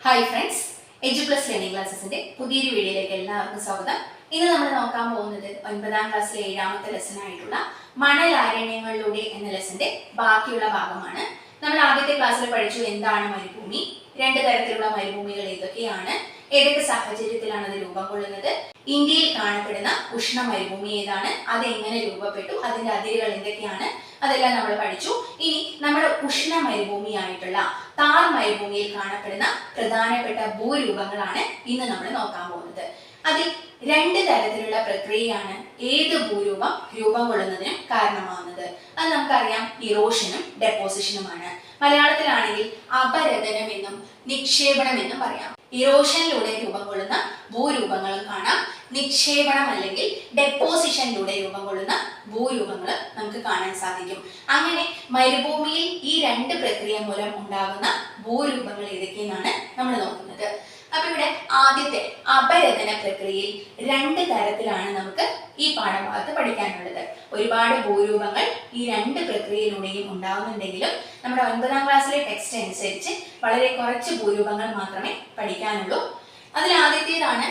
Hi friends, എജു plus learning ക്ലാസ്സസിന്റെ പുതിയൊരു വീഡിയോയിലേക്ക് എല്ലാവർക്കും സ്വാഗതം. ഇന്ന് നമ്മൾ നോക്കാൻ പോകുന്നത് 9ാം ക്ലാസ്സിലെ 7ാമത്തെ ലെസൺ ആയിട്ടുള്ള മണലാരണ്യങ്ങളിലൂടെ എന്ന ലെസന്റെ ബാക്കിയുള്ള ഭാഗമാണ്. നമ്മൾ ആദ്യത്തെ ക്ലാസ്സിൽ പഠിച്ചു എന്താണ് മരുഭൂമി, രണ്ട് തരത്തിലുള്ള മരുഭൂമികൾ ഏതൊക്കെയാണ്, ഏതൊക്കെ സാഹചര്യത്തിലാണ് അത് രൂപം കൊള്ളുന്നത്, ഇന്ത്യയിൽ കാണപ്പെടുന്ന ഉഷ്ണ മരുഭൂമി ഏതാണ്, അത് എങ്ങനെ രൂപപ്പെട്ടു, അതിന്റെ അതിരുകൾ എന്തൊക്കെയാണ്, അതെല്ലാം നമ്മൾ പഠിച്ചു. ഇനി നമ്മുടെ ഉഷ്ണ മരുഭൂമിയായിട്ടുള്ള താർ മരുഭൂമിയിൽ കാണപ്പെടുന്ന പ്രധാനപ്പെട്ട ഭൂരൂപങ്ങളാണ് ഇന്ന് നമ്മൾ നോക്കാൻ പോകുന്നത്. അതിൽ രണ്ട് തരത്തിലുള്ള പ്രക്രിയയാണ് ഏത് ഭൂരൂപം രൂപം കൊള്ളുന്നതിനും കാരണമാകുന്നത്. അത് നമുക്കറിയാം, ഇറോഷനും ഡെപ്പോസിഷനുമാണ്. മലയാളത്തിലാണെങ്കിൽ അപരദനം എന്നും നിക്ഷേപണം എന്നും പറയാം. ഇറോഷനിലൂടെ രൂപം കൊള്ളുന്ന ഭൂരൂപങ്ങളും കാണാം, നിക്ഷേപണം അല്ലെങ്കിൽ ഡെപ്പോസിഷനിലൂടെ രൂപം കൊള്ളുന്ന ഭൂരൂപങ്ങൾ നമുക്ക് കാണാൻ സാധിക്കും. അങ്ങനെ മരുഭൂമിയിൽ ഈ രണ്ട് പ്രക്രിയ മൂലം ഉണ്ടാകുന്ന ഭൂരൂപങ്ങൾ ഏതൊക്കെയെന്നാണ് നമ്മൾ നോക്കുന്നത്. അപ്പൊ ഇവിടെ ആദ്യത്തെ അപരദന പ്രക്രിയയിൽ രണ്ട് തരത്തിലാണ് നമുക്ക് ഈ പാഠഭാഗത്ത് പഠിക്കാനുള്ളത്. ഒരുപാട് ഭൂരൂപങ്ങൾ ഈ രണ്ട് പ്രക്രിയയിലൂടെയും ഉണ്ടാകുന്നുണ്ടെങ്കിലും നമ്മുടെ 9ാം ക്ലാസ്സിലെ ടെക്സ്റ്റ് അനുസരിച്ച് വളരെ കുറച്ച് ഭൂരൂപങ്ങൾ മാത്രമേ പഠിക്കാനുള്ളൂ. അതിൽ ആദ്യത്തേതാണ്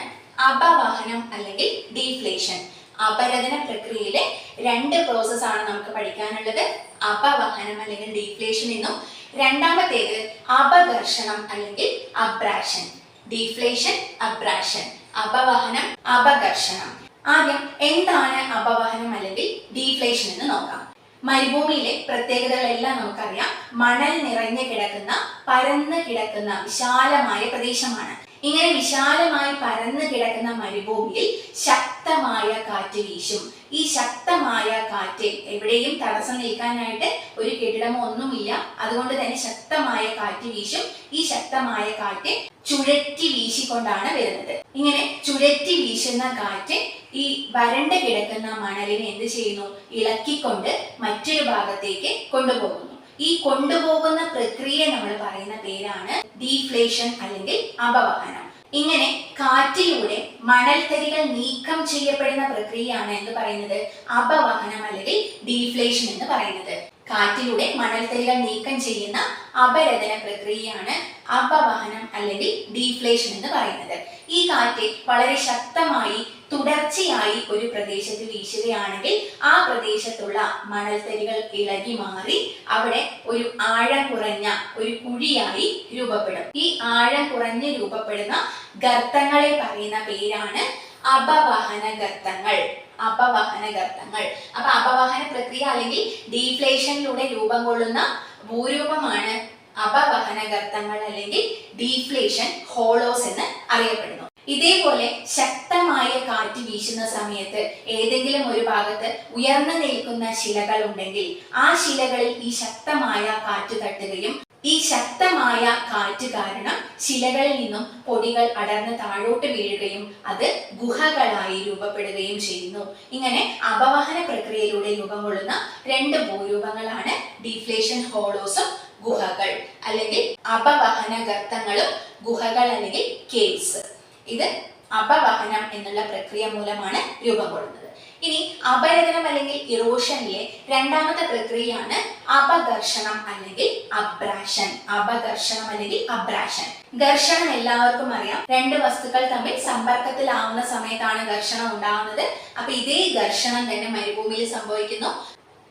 അപവഹനം അല്ലെങ്കിൽ ഡീഫ്ലേഷൻ. അപരദന പ്രക്രിയയിലെ രണ്ട് പ്രോസസ്സാണ് നമുക്ക് പഠിക്കാനുള്ളത്, അപവഹനം അല്ലെങ്കിൽ ഡീഫ്ലേഷൻ എന്നും രണ്ടാമത്തേത് അപഘർഷണം അല്ലെങ്കിൽ അബ്രാഷൻ. ഡീഫ്ലേഷൻ, അബ്രാഷൻ, അപവഹനം, അപഘർഷണം. ആദ്യം എന്താണ് അപവഹനം അല്ലെങ്കിൽ ഡീഫ്ലേഷൻ എന്ന് നോക്കാം. മരുഭൂമിയിലെ പ്രത്യേകതകളെല്ലാം നമുക്കറിയാം. മണൽ നിറഞ്ഞു കിടക്കുന്ന, പരന്ന് കിടക്കുന്ന വിശാലമായ പ്രദേശമാണ്. ഇങ്ങനെ വിശാലമായി പരന്നു കിടക്കുന്ന മരുഭൂമിയിൽ ശക്തമായ കാറ്റ് വീശും. ഈ ശക്തമായ കാറ്റ് എവിടെയും തടസ്സം നിൽക്കാനായിട്ട് ഒരു കെട്ടിടമോ ഒന്നുമില്ല, അതുകൊണ്ട് തന്നെ ശക്തമായ കാറ്റ് വീശും. ഈ ശക്തമായ കാറ്റ് ചുഴറ്റി വീശിക്കൊണ്ടാണ് വരുന്നത്. ഇങ്ങനെ ചുഴറ്റി വീശുന്ന കാറ്റ് ഈ വരണ്ട് കിടക്കുന്ന മണലിനെ എന്ത് ചെയ്യുന്നു? ഇളക്കിക്കൊണ്ട് മറ്റൊരു ഭാഗത്തേക്ക് കൊണ്ടുപോകുന്നു. ഈ കൊണ്ടുപോകുന്ന പ്രക്രിയ നമ്മൾ പറയുന്ന പേരാണ് ഡീഫ്ലേഷൻ അല്ലെങ്കിൽ അപവഹനം. ഇങ്ങനെ കാറ്റിലൂടെ മണൽത്തരികൾ നീക്കം ചെയ്യപ്പെടുന്ന പ്രക്രിയയാണ് എന്ന് പറയുന്നത് അപവഹനം അല്ലെങ്കിൽ ഡീഫ്ലേഷൻ എന്ന് പറയുന്നത്. കാറ്റിലൂടെ മണൽത്തരികൾ നീക്കം ചെയ്യുന്ന അപരദന പ്രക്രിയയാണ് അപവഹനം അല്ലെങ്കിൽ ഡീഫ്ലേഷൻ എന്ന് പറയുന്നത്. ഈ കാറ്റ് വളരെ ശക്തമായി തുടർച്ചയായി ഒരു പ്രദേശത്ത് വീശുകയാണെങ്കിൽ ആ പ്രദേശത്തുള്ള മണൽത്തരികൾ ഇളകി മാറി അവിടെ ഒരു ആഴം കുറഞ്ഞ ഒരു കുഴിയായി രൂപപ്പെടും. ഈ ആഴം കുറഞ്ഞ് രൂപപ്പെടുന്ന ഗർത്തങ്ങളെ പറയുന്ന പേരാണ് അപവഹന ഗർത്തങ്ങൾ. അപവഹന ഗർത്തങ്ങൾ. അപ്പൊ അപവഹന പ്രക്രിയ അല്ലെങ്കിൽ ഡീഫ്ലേഷനിലൂടെ രൂപം കൊള്ളുന്ന ഭൂരൂപമാണ് അപവഹന ഗർത്തങ്ങൾ അല്ലെങ്കിൽ ഡീഫ്ലേഷൻ ഹോളോസ് എന്ന് അറിയപ്പെടുന്നു. ഇതേപോലെ ശക്തമായ കാറ്റ് വീശുന്ന സമയത്ത് ഏതെങ്കിലും ഒരു ഭാഗത്ത് ഉയർന്നു നിൽക്കുന്ന ശിലകൾ ഉണ്ടെങ്കിൽ ആ ശിലകളിൽ ഈ ശക്തമായ കാറ്റ് തട്ടുകയും ഈ ശക്തമായ കാറ്റ് കാരണം ശിലകളിൽ നിന്നും പൊടികൾ അടർന്ന് താഴോട്ട് വീഴുകയും അത് ഗുഹകളായി രൂപപ്പെടുകയും ചെയ്യുന്നു. ഇങ്ങനെ അപവഹന പ്രക്രിയയിലൂടെ രൂപം കൊള്ളുന്ന രണ്ട് ഭൂരൂപങ്ങളാണ് ഡീഫ്ലേഷൻ ഹോളോസും ഗുഹകൾ അല്ലെങ്കിൽ അപവഹന ഗർത്തങ്ങളും ഗുഹകൾ അല്ലെങ്കിൽ കേവ്സ്. ഇത് അപവഹനം എന്നുള്ള പ്രക്രിയ മൂലമാണ് രൂപം കൊള്ളുന്നത്. ഇനി അപരദനം അല്ലെങ്കിൽ ഇറോഷനിലെ രണ്ടാമത്തെ പ്രക്രിയയാണ് അപഘർഷണം അല്ലെങ്കിൽ അബ്രാഷൻ. അപഘർഷണം അല്ലെങ്കിൽ അബ്രാഷൻ. ഘർഷണം എല്ലാവർക്കും അറിയാം. രണ്ട് വസ്തുക്കൾ തമ്മിൽ സമ്പർക്കത്തിലാവുന്ന സമയത്താണ് ഘർഷണം ഉണ്ടാവുന്നത്. അപ്പൊ ഇതേ ഘർഷണം തന്നെ മരുഭൂമിയിൽ സംഭവിക്കുന്നു.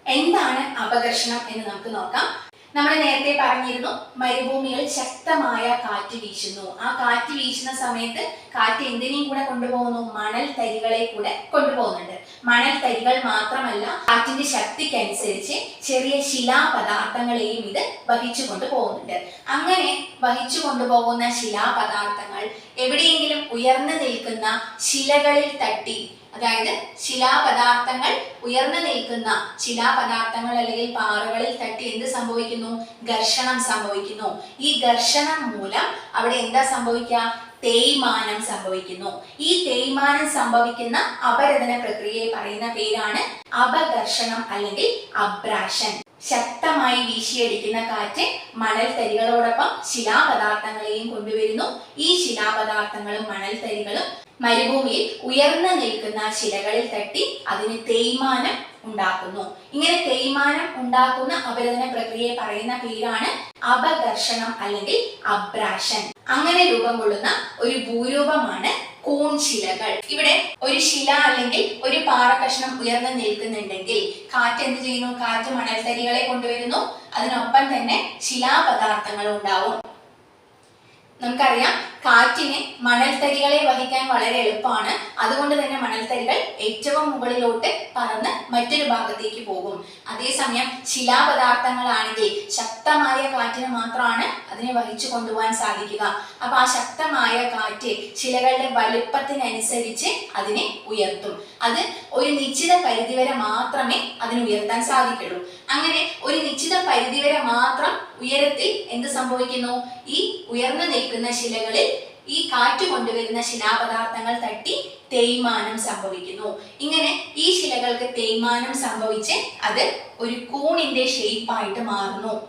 എന്താണ് അപഘർഷണം എന്ന് നമുക്ക് നോക്കാം. നമ്മൾ നേരത്തെ പറഞ്ഞിരുന്നു, മരുഭൂമിയിൽ ശക്തമായ കാറ്റ് വീശുന്നു. ആ കാറ്റ് വീശുന്ന സമയത്ത് കാറ്റ് എന്തിനേയും കൂടെ കൊണ്ടുപോകുന്നു? മണൽ തരികളെ കൂടെ കൊണ്ടുപോകുന്നുണ്ട്. മണൽ തരികൾ മാത്രമല്ല, കാറ്റിന്റെ ശക്തിക്കനുസരിച്ച് ചെറിയ ശിലാപദാർത്ഥങ്ങളെയും ഇത് വഹിച്ചു കൊണ്ടുപോകുന്നുണ്ട്. അങ്ങനെ വഹിച്ചു കൊണ്ടുപോകുന്ന ശിലാപദാർത്ഥങ്ങൾ എവിടെയെങ്കിലും ഉയർന്നു നിൽക്കുന്ന ശിലകളിൽ തട്ടി, അതായത് ശിലാപദാർത്ഥങ്ങൾ ഉയർന്നു നിൽക്കുന്ന ശിലാപദാർത്ഥങ്ങൾ അല്ലെങ്കിൽ പാറകളിൽ തട്ടി എന്ത് സംഭവിക്കുന്നു? ഘർഷണം സംഭവിക്കുന്നു. ഈ ഘർഷണം മൂലം അവിടെ എന്താ സംഭവിക്കുക? തേയ്മാനം സംഭവിക്കുന്നു. ഈ തേയ്മാനം സംഭവിക്കുന്ന അപരദന പ്രക്രിയയെ പറയുന്ന പേരാണ് അപഘർഷണം അല്ലെങ്കിൽ അബ്രാഷൻ. ശക്തമായി വീശിയടിക്കുന്ന കാറ്റ് മണൽ തരികളോടൊപ്പം ശിലാപദാർത്ഥങ്ങളെയും കൊണ്ടുവരുന്നു. ഈ ശിലാപദാർത്ഥങ്ങളും മണൽ തരികളും മരുഭൂമിയിൽ ഉയർന്നു നിൽക്കുന്ന ശിലകളിൽ തട്ടി അതിന് തേയ്മാനം ഉണ്ടാക്കുന്നു. ഇങ്ങനെ തേയ്മാനം ഉണ്ടാക്കുന്ന അപരദന പ്രക്രിയയെ പറയുന്ന പേരാണ് അപഘർഷണം അല്ലെങ്കിൽ അബ്രാഷൻ. അങ്ങനെ രൂപം കൊള്ളുന്ന ഒരു ഭൂരൂപമാണ് കൂൺ ശിലകൾ. ഇവിടെ ഒരു ശില അല്ലെങ്കിൽ ഒരു പാറ കഷ്ണം ഉയർന്നു നിൽക്കുന്നുണ്ടെങ്കിൽ കാറ്റ് എന്ത് ചെയ്യുന്നു? കാറ്റ് മണൽത്തരികളെ കൊണ്ടുവരുന്നു. അതിനൊപ്പം തന്നെ ശിലാപദാർത്ഥങ്ങൾ ഉണ്ടാവും. നമുക്കറിയാം കാറ്റിന് മണൽത്തരികളെ വഹിക്കാൻ വളരെ എളുപ്പമാണ്. അതുകൊണ്ട് തന്നെ മണൽത്തരികൾ ഏറ്റവും മുകളിലോട്ട് പറന്ന് മറ്റൊരു ഭാഗത്തേക്ക് പോകും. അതേസമയം ശിലാപദാർത്ഥങ്ങളാണെങ്കിൽ ശക്തമായ കാറ്റിന് മാത്രമാണ് അതിനെ വഹിച്ചു കൊണ്ടുപോകാൻ സാധിക്കുക. അപ്പൊ ആ ശക്തമായ കാറ്റ് ശിലകളുടെ വലുപ്പത്തിനനുസരിച്ച് അതിനെ ഉയർത്തും. അത് ഒരു നിശ്ചിത പരിധിവരെ മാത്രമേ അതിന് ഉയർത്താൻ സാധിക്കുള്ളൂ. അങ്ങനെ ഒരു നിശ്ചിത പരിധിവരെ മാത്രം ഉയരത്തിൽ എന്ത് സംഭവിക്കുന്നു? ഈ ഉയർന്നു നിൽക്കുന്ന ശിലകളിൽ ഈ കാറ്റ് കൊണ്ടുവരുന്ന ശിലാപദാർത്ഥങ്ങൾ തട്ടി തേയ്മാനം സംഭവിക്കുന്നു. ഇങ്ങനെ ഈ ശിലകൾക്ക് തേയ്മാനം സംഭവിച്ച് അത് ഒരു കൂണിന്റെ ഷേപ്പായിട്ട് മാറുന്നു.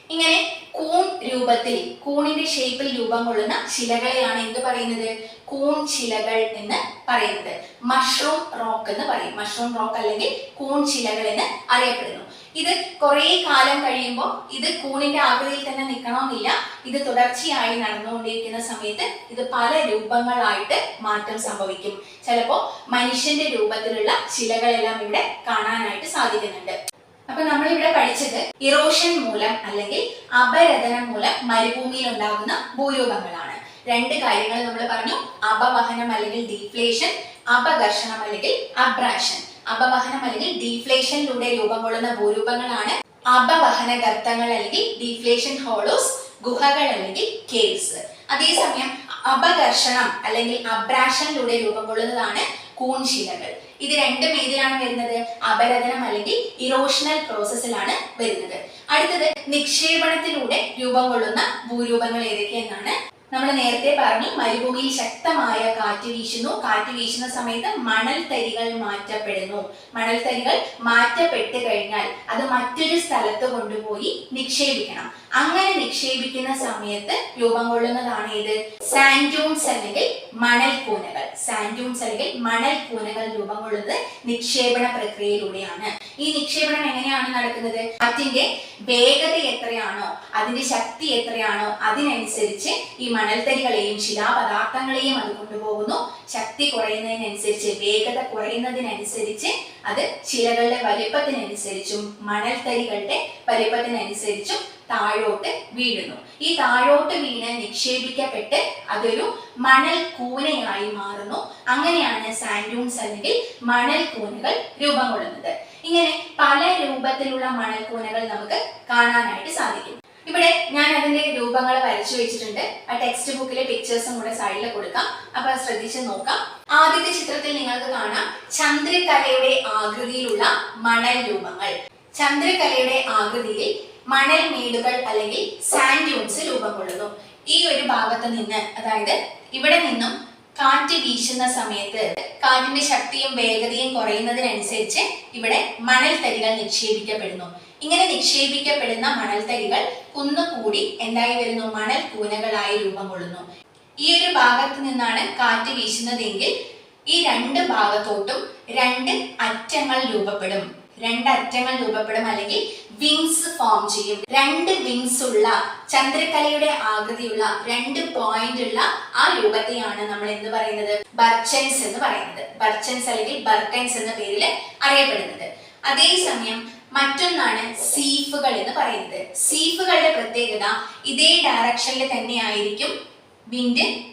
ഇങ്ങനെ കൂൺ രൂപത്തിൽ, കൂണിന്റെ ഷേപ്പിൽ രൂപം കൊള്ളുന്ന ശിലകളെയാണ് എന്ത് പറയുന്നത്? കൂൺ ശിലകൾ എന്ന് പറയുന്നത്. മഷ്റൂം റോക്ക് എന്ന് പറയും. മഷ്റൂം റോക്ക് അല്ലെങ്കിൽ കൂൺ ശിലകൾ എന്ന് അറിയപ്പെടുന്നു. ഇത് കുറെ കാലം കഴിയുമ്പോൾ ഇത് കൂണിന്റെ ആകൃതിയിൽ തന്നെ നിൽക്കണമെന്നില്ല. ഇത് തുടർച്ചയായി നടന്നുകൊണ്ടിരിക്കുന്ന സമയത്ത് ഇത് പല രൂപങ്ങളായിട്ട് മാറ്റം സംഭവിക്കും. ചിലപ്പോൾ മനുഷ്യന്റെ രൂപത്തിലുള്ള ശിലകളെല്ലാം ഇവിടെ കാണാനായിട്ട് സാധിക്കുന്നുണ്ട്. അപ്പൊ നമ്മളിവിടെ പഠിച്ചത് ഇറോഷൻ മൂലം അല്ലെങ്കിൽ അപരദനം മൂലം മരുഭൂമിയിൽ ഉണ്ടാകുന്ന ഭൂരൂപങ്ങളാണ്. രണ്ട് കാര്യങ്ങൾ നമ്മൾ പറഞ്ഞു. അപവഹനം അല്ലെങ്കിൽ ഡീഫ്ലേഷൻ, അപഘർഷണം അല്ലെങ്കിൽ അബ്രാഷൻ. അപവഹനം അല്ലെങ്കിൽ ഡീഫ്ലേഷനിലൂടെ രൂപം കൊള്ളുന്ന ഭൂരൂപങ്ങളാണ് അപവഹന ഗർത്തങ്ങൾ അല്ലെങ്കിൽ ഡീഫ്ലേഷൻ ഹോളോസ്, ഗുഹകൾ അല്ലെങ്കിൽ കേവ്സ്. അതേസമയം അപഘർഷണം അല്ലെങ്കിൽ അബ്രാഷനിലൂടെ രൂപം കൊള്ളുന്നതാണ് കൂൺശിലകൾ. ഇത് രണ്ടും ഏതിലാണ് വരുന്നത്? അപരദനം അല്ലെങ്കിൽ ഇറോഷണൽ പ്രോസസ്സിലാണ് വരുന്നത്. അടുത്തത് നിക്ഷേപണത്തിലൂടെ രൂപം കൊള്ളുന്ന ഭൂരൂപങ്ങൾ ഏതൊക്കെയെന്നാണ്. നമ്മൾ നേരത്തെ പറഞ്ഞു, മരുഭൂമിയിൽ ശക്തമായ കാറ്റ് വീശുന്നു. കാറ്റ് വീശുന്ന സമയത്ത് മണൽത്തരികൾ മാറ്റപ്പെടുന്നു. മണൽത്തരികൾ മാറ്റപ്പെട്ട് കഴിഞ്ഞാൽ അത് മറ്റൊരു സ്ഥലത്ത് കൊണ്ടുപോയി നിക്ഷേപിക്കണം. അങ്ങനെ നിക്ഷേപിക്കുന്ന സമയത്ത് രൂപം കൊള്ളുന്നതാണ് ഏത്? സാൻഡ് ഡ്യൂൺസ് അല്ലെങ്കിൽ മണൽക്കൂനകൾ. സാൻഡ് ഡ്യൂൺസ് അല്ലെങ്കിൽ മണൽക്കൂനകൾ രൂപം കൊള്ളുന്നത് നിക്ഷേപണ പ്രക്രിയയിലൂടെയാണ്. ഈ നിക്ഷേപണം എങ്ങനെയാണ് നടക്കുന്നത്? കാറ്റിന്റെ വേഗത എത്രയാണോ, അതിന്റെ ശക്തി എത്രയാണോ, അതിനനുസരിച്ച് ഈ മണൽത്തരികളെയും ശിലാപദാർത്ഥങ്ങളെയും അത് കൊണ്ടുപോകുന്നു. ശക്തി കുറയുന്നതിനനുസരിച്ച്, വേഗത കുറയുന്നതിനനുസരിച്ച് അത് ശിലകളുടെ വലിപ്പത്തിനനുസരിച്ചും മണൽത്തരികളുടെ വലിപ്പത്തിനനുസരിച്ചും താഴോട്ട് വീഴുന്നു. ഈ താഴോട്ട് വീണ് നിക്ഷേപിക്കപ്പെട്ട് അതൊരു മണൽ കൂനയായി മാറുന്നു. അങ്ങനെയാണ് സാൻഡ് ഡ്യൂൺസ് അല്ലെങ്കിൽ മണൽ കൂനകൾ രൂപം കൊള്ളുന്നത്. ഇങ്ങനെ പല രൂപത്തിലുള്ള മണൽക്കൂനകൾ നമുക്ക് കാണാനായിട്ട് സാധിക്കും. ഇവിടെ ഞാൻ അതിന്റെ രൂപങ്ങൾ വരച്ചു വെച്ചിട്ടുണ്ട്. ആ ടെക്സ്റ്റ് ബുക്കിലെ പിക്ചേഴ്സും കൂടെ സൈഡിൽ കൊടുക്കാം. അപ്പൊ ശ്രദ്ധിച്ച് നോക്കാം. ആദ്യത്തെ ചിത്രത്തിൽ നിങ്ങൾക്ക് കാണാം ചന്ദ്രക്കലയുടെ ആകൃതിയിലുള്ള മണൽ രൂപങ്ങൾ. ചന്ദ്രക്കലയുടെ ആകൃതിയിൽ മണൽ മേടുകൾ അല്ലെങ്കിൽ സാൻഡ് ഡ്യൂൺസ് രൂപം കൊള്ളുന്നു. ഈ ഒരു ഭാഗത്ത് നിന്ന്, അതായത് ഇവിടെ നിന്നും കാറ്റ് വീശുന്ന സമയത്ത് കാറ്റിന്റെ ശക്തിയും വേഗതയും കുറയുന്നതിനനുസരിച്ച് ഇവിടെ മണൽത്തരികൾ നിക്ഷേപിക്കപ്പെടുന്നു. ഇങ്ങനെ നിക്ഷേപിക്കപ്പെടുന്ന മണൽത്തരികൾ കുന്നുകൂടി എന്തായി വരുന്നു? മണൽ കൂനകളായി രൂപം കൊള്ളുന്നു. ഈ ഒരു ഭാഗത്ത് നിന്നാണ് കാറ്റ് വീശുന്നതെങ്കിൽ ഈ രണ്ട് ഭാഗത്തോട്ടും രണ്ട് അറ്റങ്ങൾ രൂപപ്പെടും. അല്ലെങ്കിൽ വിങ്സ് ഫോം ചെയ്യും. രണ്ട് വിങ്സ് ഉള്ള ചന്ദ്രക്കലയുടെ ആകൃതിയുള്ള രണ്ട് പോയിന്റ് ഉള്ള ആ രൂപത്തെയാണ് നമ്മൾ എന്ത് പറയുന്നത്? ബർച്ചൻസ് എന്ന് പറയുന്നത്. ബർച്ചൻസ് അല്ലെങ്കിൽ ബർക്കൻസ് എന്ന പേരിൽ അറിയപ്പെടുന്നത്. അതേസമയം മറ്റൊന്നാണ് സീഫുകൾ എന്ന് പറയുന്നത്. സീഫുകളുടെ പ്രത്യേകത ഇതേ ഡയറക്ഷനിൽ തന്നെയായിരിക്കും വിൻഡ്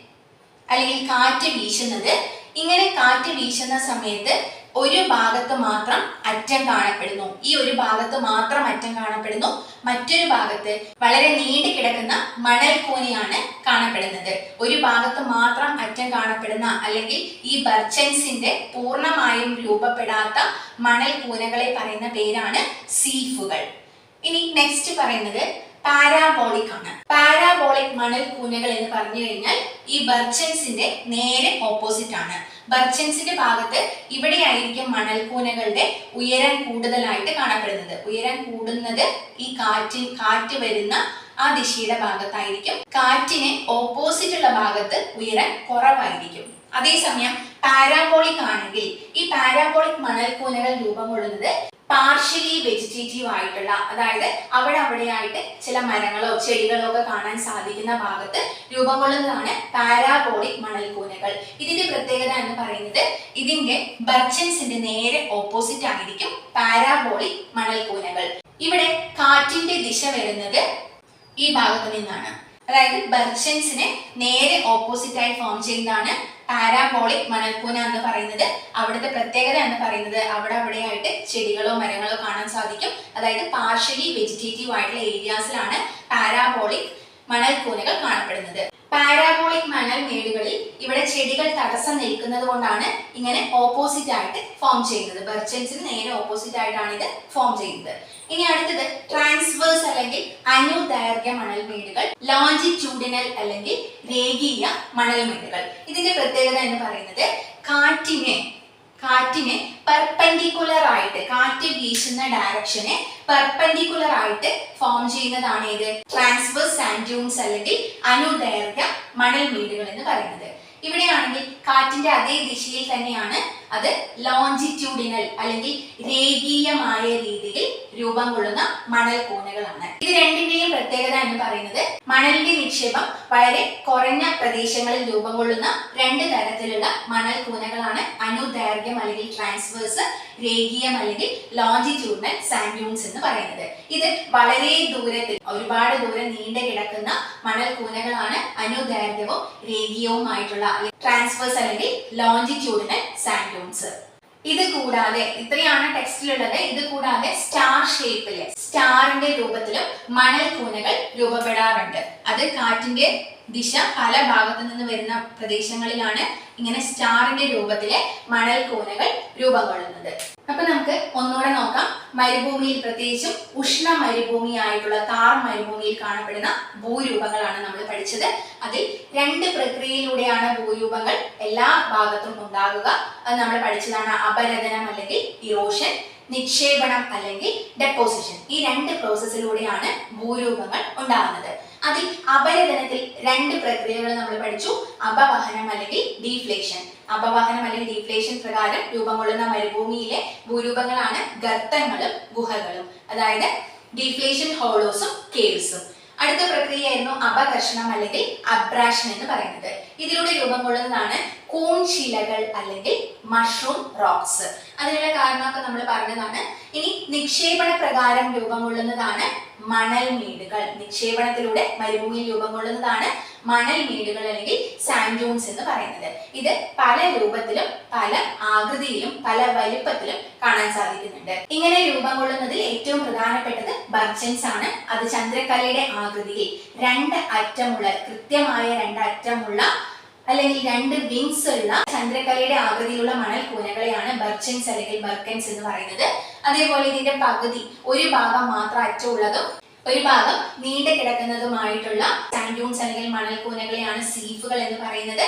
അല്ലെങ്കിൽ കാറ്റ് വീശുന്നത്. ഇങ്ങനെ കാറ്റ് വീശുന്ന സമയത്ത് ഒരു ഭാഗത്ത് മാത്രം അറ്റം കാണപ്പെടുന്നു. ഈ ഒരു ഭാഗത്ത് മാത്രം അറ്റം കാണപ്പെടുന്നു. മറ്റൊരു ഭാഗത്ത് വളരെ നീണ്ടു കിടക്കുന്ന മണൽക്കൂനയാണ് കാണപ്പെടുന്നത്. ഒരു ഭാഗത്ത് മാത്രം അറ്റം കാണപ്പെടുന്ന അല്ലെങ്കിൽ ഈ ബർച്ചൻസിന്റെ പൂർണ്ണമായും രൂപപ്പെടാത്ത മണൽക്കൂനകളെ പറയുന്ന പേരാണ് സീഫുകൾ. ഇനി നെക്സ്റ്റ് പറയുന്നത് പാരാബോളിക് ആണ്. പാരാബോളിക് മണൽക്കൂനകൾ എന്ന് പറഞ്ഞു കഴിഞ്ഞാൽ ഈ ബർച്ചൻസിന്റെ നേരെ ഓപ്പോസിറ്റ് ആണ്. ബർച്ചൻസിന്റെ ഭാഗത്ത് ഇവിടെയായിരിക്കും മണൽക്കൂനകളുടെ ഉയരം കൂടുതലായിട്ട് കാണപ്പെടുന്നത്. ഉയരം കൂടുന്നത് ഈ കാറ്റ് വരുന്ന ആ ദിശയുടെ ഭാഗത്തായിരിക്കും. കാറ്റിന് ഓപ്പോസിറ്റ് ഉള്ള ഭാഗത്ത് ഉയരം കുറവായിരിക്കും. അതേസമയം പാരാബോളിക് ആണെങ്കിൽ ഈ പാരാബോളിക് മണൽക്കൂനകൾ രൂപം കൊള്ളുന്നത് പാർഷ്യലി വെജിറ്റേറ്റീവ് ആയിട്ടുള്ള, അതായത് അവിടെയായിട്ട് ചില മരങ്ങളോ ചെടികളോ ഒക്കെ കാണാൻ സാധിക്കുന്ന ഭാഗത്ത് രൂപം കൊള്ളുന്നതാണ് പാരാബോളിക് മണൽക്കൂനകൾ. ഇതിന്റെ പ്രത്യേകത എന്ന് പറയുന്നത് ഇതിന്റെ ബർച്ചൻസിന്റെ നേരെ ഓപ്പോസിറ്റ് ആയിരിക്കും പാരാബോളിക് മണൽക്കൂനകൾ. ഇവിടെ കാറ്റിന്റെ ദിശ വരുന്നത് ഈ ഭാഗത്ത് നിന്നാണ്, അതായത് ബർച്ചൻസിന് നേരെ ഓപ്പോസിറ്റ് ആയി ഫോം ചെയ്യുന്നതാണ് പാരാബോളിക് മണൽക്കൂന എന്ന് പറയുന്നത്. അവിടുത്തെ പ്രത്യേകത എന്ന് പറയുന്നത് അവിടെയായിട്ട് ചെടികളോ മരങ്ങളോ കാണാൻ സാധിക്കും, അതായത് പാർഷ്യലി വെജിറ്റേറ്റീവ് ആയിട്ടുള്ള ഏരിയാസിലാണ് പാരാബോളിക് മണൽക്കൂനകൾ കാണപ്പെടുന്നത്. പാരാബോളിക് മണൽ മേടുകളിൽ ഇവിടെ ചെടികൾ തടസ്സം നിൽക്കുന്നത് കൊണ്ടാണ് ഇങ്ങനെ ഓപ്പോസിറ്റ് ആയിട്ട് ഫോം ചെയ്യുന്നത്. ബർച്ചൻസിന് നേരെ ഓപ്പോസിറ്റ് ആയിട്ടാണ് ഇത് ഫോം ചെയ്യുന്നത്. ഇനി അടുത്തത് ട്രാൻസ്വേഴ്സ് അല്ലെങ്കിൽ അനുദൈർഘ്യ മണൽമേടുകൾ, ലോഞ്ചിറ്റ്യൂഡിനൽ അല്ലെങ്കിൽ രേഖീയ മണൽമേടുകൾ. ഇതിന്റെ പ്രത്യേകത എന്ന് പറയുന്നത് കാറ്റിന് പെർപെൻഡിക്കുലർ ആയിട്ട്, കാറ്റ് വീശുന്ന ഡയറക്ഷന് പെർപെൻഡിക്കുലർ ആയിട്ട് ഫോം ചെയ്യുന്നതാണ് ഇത് ട്രാൻസ്വേഴ്സ് സാൻഡ് ഡ്യൂൺസ് അല്ലെങ്കിൽ അനുദൈർഘ്യ മണൽമേടുകൾ എന്ന് പറയുന്നത്. ഇവിടെയാണെങ്കിൽ കാറ്റിന്റെ അതേ ദിശയിൽ തന്നെയാണ് അത് ലോഞ്ചിറ്റ്യൂഡിനൽ അല്ലെങ്കിൽ രേഖീയമായ രീതിയിൽ രൂപം കൊള്ളുന്ന മണൽക്കൂനകളാണ്. ഇത് രണ്ടിന്റെയും പ്രത്യേകത എന്ന് പറയുന്നത് മണലിന്റെ നിക്ഷേപം വളരെ കുറഞ്ഞ പ്രദേശങ്ങളിൽ രൂപം കൊള്ളുന്ന രണ്ട് തരത്തിലുള്ള മണൽക്കൂനകളാണ് അനുദൈർഘ്യം അല്ലെങ്കിൽ ട്രാൻസ്വേഴ്സ്, രേഖീയം അല്ലെങ്കിൽ ലോഞ്ചിറ്റ്യൂഡിനൽ സാൻഡ് ഡ്യൂൺസ് എന്ന് പറയുന്നത്. ഇത് വളരെ ദൂരത്തിൽ, ഒരുപാട് ദൂരം നീണ്ടു കിടക്കുന്ന മണൽക്കൂനകളാണ് അനുദൈർഘ്യവും രേഖീയവുമായിട്ടുള്ള ട്രാൻസ്വേഴ്സ് അല്ലെങ്കിൽ ലോഞ്ചിറ്റ്യൂഡിനൽ സാൻഡ് ഡ്യൂൺസ്. ഇത് കൂടാതെ, ഇത്രയാണ് ടെക്സ്റ്റിലുള്ളത്, ഇത് കൂടാതെ സ്റ്റാർ ഷേപ്പില്, സ്റ്റാറിന്റെ രൂപത്തിലും മണൽക്കൂനകൾ രൂപപ്പെടാറുണ്ട്. അത് കാറ്റിന്റെ ദിശ പല ഭാഗത്തു നിന്ന് വരുന്ന പ്രദേശങ്ങളിലാണ് ഇങ്ങനെ സ്റ്റാറിന്റെ രൂപത്തിലെ മണൽക്കൂനകൾ രൂപം കൊള്ളുന്നത്. അപ്പൊ നമുക്ക് ഒന്നുകൂടെ നോക്കാം. മരുഭൂമിയിൽ, പ്രത്യേകിച്ചും ഉഷ്ണ മരുഭൂമി ആയിട്ടുള്ള താർ മരുഭൂമിയിൽ കാണപ്പെടുന്ന ഭൂരൂപങ്ങളാണ് നമ്മൾ പഠിച്ചത്. അതിൽ രണ്ട് പ്രക്രിയയിലൂടെയാണ് ഭൂരൂപങ്ങൾ എല്ലാ ഭാഗത്തും ഉണ്ടാകുക. അത് നമ്മൾ പഠിച്ചതാണ് അപരദനം അല്ലെങ്കിൽ ഇറോഷൻ, നിക്ഷേപണം അല്ലെങ്കിൽ ഡെപ്പോസിഷൻ. ഈ രണ്ട് പ്രോസസ്സിലൂടെയാണ് ഭൂരൂപങ്ങൾ ഉണ്ടാകുന്നത്. അതിൽ അപരദനത്തിൽ രണ്ട് പ്രക്രിയകൾ നമ്മൾ പഠിച്ചു. അപവഹനം അല്ലെങ്കിൽ ഡീഫ്ലേഷൻ. അപവഹനം അല്ലെങ്കിൽ ഡീഫ്ലേഷൻ പ്രകാരം രൂപം കൊള്ളുന്ന മരുഭൂമിയിലെ ഭൂരൂപങ്ങളാണ് ഗർത്തങ്ങളും ഗുഹകളും, അതായത് ഡീഫ്ലേഷൻ ഹോളോസും കേവ്സും. അടുത്ത പ്രക്രിയയായിരുന്നു അപഘർഷണം അല്ലെങ്കിൽ അബ്രാഷൻ എന്ന് പറയുന്നത്. ഇതിലൂടെ രൂപം കൊള്ളുന്നതാണ് കൂൺശിലകൾ അല്ലെങ്കിൽ മഷ്റൂം റോക്സ്. അതിനുള്ള കാരണമൊക്കെ നമ്മൾ പറഞ്ഞതാണ്. ഇനി നിക്ഷേപണ പ്രകാരം രൂപം കൊള്ളുന്നതാണ് മണൽമേടുകൾ. നിക്ഷേപണത്തിലൂടെ മരുഭൂമിയിൽ രൂപം കൊള്ളുന്നതാണ് മണൽമേടുകൾ അല്ലെങ്കിൽ സാൻഡ് ഡ്യൂൺസ് എന്ന് പറയുന്നത്. ഇത് പല രൂപത്തിലും പല ആകൃതിയിലും പല വലുപ്പത്തിലും കാണാൻ സാധിക്കുന്നുണ്ട്. ഇങ്ങനെ രൂപം കൊള്ളുന്നതിൽ ഏറ്റവും പ്രധാനപ്പെട്ടത് ബർച്ചൻസ് ആണ്. അത് ചന്ദ്രക്കലയുടെ ആകൃതിയിൽ കൃത്യമായ രണ്ട് അറ്റമുള്ള അല്ലെങ്കിൽ രണ്ട് വിങ്സ് ഉള്ള ചന്ദ്രക്കലയുടെ ആകൃതിയിലുള്ള മണൽക്കൂനകളെയാണ് ബർച്ചൻസ് അല്ലെങ്കിൽ ബർക്കൻസ് എന്ന് പറയുന്നത്. അതേപോലെ ഇതിന്റെ പകുതി, ഒരു ഭാഗം മാത്രം അറ്റമുള്ളതും ഒരു ഭാഗം നീണ്ടു കിടക്കുന്നതുമായിട്ടുള്ള സാൻഡ് ഡ്യൂൺസ് അല്ലെങ്കിൽ മണൽക്കൂനകളെയാണ് സീഫുകൾ എന്ന് പറയുന്നത്.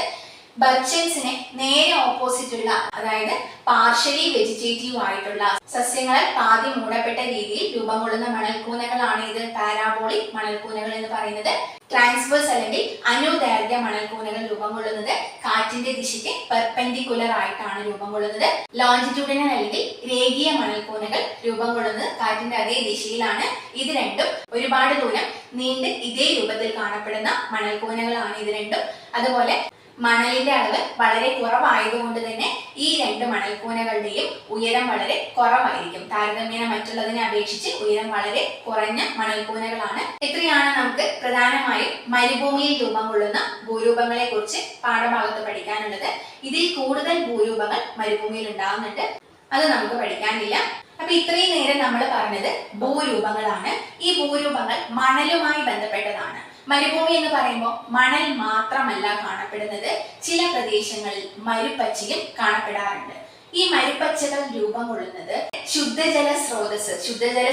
ബർച്ചൻസിന് നേരെ ഓപ്പോസിറ്റ് ഉള്ള, അതായത് പാർഷ്യലി വെജിറ്റേറ്റീവ് ആയിട്ടുള്ള, സസ്യങ്ങളാൽ പാതി മൂടപ്പെട്ട രീതിയിൽ രൂപം കൊള്ളുന്ന മണൽക്കൂനകളാണ് ഇത് പാരാബോളിക് മണൽക്കൂനകൾ എന്ന് പറയുന്നത്. ട്രാൻസ്വേഴ്സ് അല്ലെങ്കിൽ അനുദൈർഘ്യ മണൽക്കൂനകൾ രൂപം കൊള്ളുന്നത് കാറ്റിന്റെ ദിശയ്ക്ക് പെർപെൻഡിക്കുലർ ആയിട്ടാണ് രൂപം കൊള്ളുന്നത്. ലോഞ്ചിറ്റ്യൂഡിനൽ അല്ലെങ്കിൽ രേഖീയ മണൽക്കൂനകൾ രൂപം കൊള്ളുന്നത് കാറ്റിന്റെ അതേ ദിശയിലാണ്. ഇത് രണ്ടും ഒരുപാട് ദൂരം നീണ്ട് ഇതേ രൂപത്തിൽ കാണപ്പെടുന്ന മണൽക്കൂനകളാണ് ഇത് രണ്ടും. അതുപോലെ മണലിന്റെ അളവ് വളരെ കുറവായതുകൊണ്ട് തന്നെ ഈ രണ്ട് മണൽക്കൂനകളുടെയും ഉയരം വളരെ കുറവായിരിക്കും. താരതമ്യേന മറ്റുള്ളതിനെ അപേക്ഷിച്ച് ഉയരം വളരെ കുറഞ്ഞ മണൽക്കൂനകളാണ്. ഇത്രയാണ് നമുക്ക് പ്രധാനമായും മരുഭൂമിയിൽ രൂപം കൊള്ളുന്ന ഭൂരൂപങ്ങളെ കുറിച്ച് പാഠഭാഗത്ത് പഠിക്കാനുള്ളത്. ഇതിൽ കൂടുതൽ ഭൂരൂപങ്ങൾ മരുഭൂമിയിൽ ഉണ്ടാകുന്നുണ്ട്, അത് നമുക്ക് പഠിക്കാനില്ല. അപ്പൊ ഇത്രയും നേരം നമ്മൾ പറഞ്ഞത് ഭൂരൂപങ്ങളാണ്. ഈ ഭൂരൂപങ്ങൾ മണലുമായി ബന്ധപ്പെട്ടതാണ്. മരുഭൂമി എന്ന് പറയുമ്പോൾ മണൽ മാത്രമല്ല കാണപ്പെടുന്നത്, ചില പ്രദേശങ്ങളിൽ മരുപ്പച്ചയും കാണപ്പെടാറുണ്ട്. ഈ മരുപ്പച്ചകൾ രൂപം കൊള്ളുന്നത് ശുദ്ധജല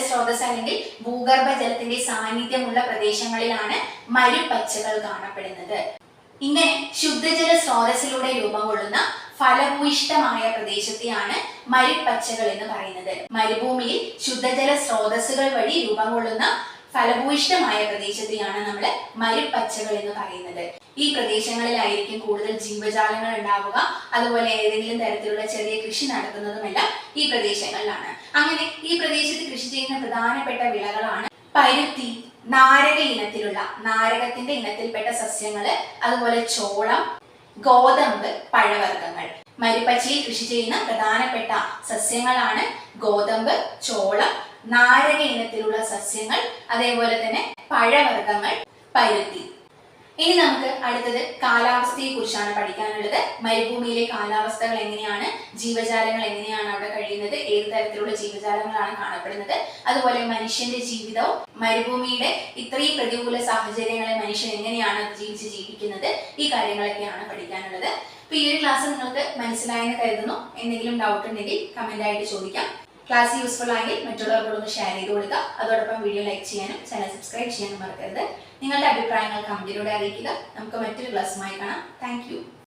സ്രോതസ് അല്ലെങ്കിൽ ഭൂഗർഭ ജലത്തിന്റെ സാന്നിധ്യമുള്ള പ്രദേശങ്ങളിലാണ് മരുപ്പച്ചകൾ കാണപ്പെടുന്നത്. ഇങ്ങനെ ശുദ്ധജല സ്രോതസ്സിലൂടെ രൂപം കൊള്ളുന്ന ഫലഭൂയിഷ്ഠമായ പ്രദേശത്തെയാണ് മരുപ്പച്ചകൾ എന്ന് പറയുന്നത്. മരുഭൂമിയിൽ ശുദ്ധജല സ്രോതസ്സുകൾ വഴി രൂപം കൊള്ളുന്ന ഫലഭൂയിഷ്ഠമായ പ്രദേശത്തെയാണ് നമ്മൾ മരുപ്പച്ചകൾ എന്ന് പറയുന്നത്. ഈ പ്രദേശങ്ങളിലായിരിക്കും കൂടുതൽ ജീവജാലങ്ങൾ ഉണ്ടാവുക. അതുപോലെ ഏതെങ്കിലും തരത്തിലുള്ള ചെറിയ കൃഷി നടത്തുന്നതുമെല്ലാം ഈ പ്രദേശങ്ങളിലാണ്. അങ്ങനെ ഈ പ്രദേശത്ത് കൃഷി ചെയ്യുന്ന പ്രധാനപ്പെട്ട വിളകളാണ് പരുത്തി, നാരക ഇനത്തിലുള്ള നാരകത്തിന്റെ ഇനത്തിൽപ്പെട്ട സസ്യങ്ങള്, അതുപോലെ ചോളം, ഗോതമ്പ്, പഴവർഗ്ഗങ്ങൾ. മരുപ്പച്ചയിൽ കൃഷി ചെയ്യുന്ന പ്രധാനപ്പെട്ട സസ്യങ്ങളാണ് ഗോതമ്പ്, ചോളം, നാരക ഇനത്തിലുള്ള സസ്യങ്ങൾ, അതേപോലെ തന്നെ പഴവർഗ്ഗങ്ങൾ, പരുത്തി. ഇനി നമുക്ക് അടുത്തത് കാലാവസ്ഥയെ കുറിച്ചാണ് പഠിക്കാനുള്ളത്. മരുഭൂമിയിലെ കാലാവസ്ഥകൾ എങ്ങനെയാണ്, ജീവജാലങ്ങൾ എങ്ങനെയാണ് അവിടെ കഴിയുന്നത്, ഏത് തരത്തിലുള്ള ജീവജാലങ്ങളാണ് കാണപ്പെടുന്നത്, അതുപോലെ മനുഷ്യന്റെ ജീവിതവും മരുഭൂമിയുടെ ഇത്രയും പ്രതികൂല സാഹചര്യങ്ങളെ മനുഷ്യൻ എങ്ങനെയാണ് ജീവിക്കുന്നത്, ഈ കാര്യങ്ങളൊക്കെയാണ് പഠിക്കാനുള്ളത്. അപ്പൊ ഈ ഒരു ക്ലാസ് നിങ്ങൾക്ക് മനസ്സിലായെന്ന് കരുതുന്നു. എന്തെങ്കിലും ഡൗട്ട് ഉണ്ടെങ്കിൽ കമന്റ് ആയിട്ട് ചോദിക്കാം. ക്ലാസ് യൂസ്ഫുൾ ആയെങ്കിൽ മറ്റുള്ളവർക്കൊന്ന് ഷെയർ ചെയ്ത് കൊടുക്കുക. അതോടൊപ്പം വീഡിയോ ലൈക്ക് ചെയ്യാനും ചാനൽ സബ്സ്ക്രൈബ് ചെയ്യാനും മറക്കരുത്. നിങ്ങളുടെ അഭിപ്രായങ്ങൾ കമന്റിലൂടെ അറിയിക്കുക. നമുക്ക് മറ്റൊരു ക്ലാസ്സുമായി കാണാം. Thank you.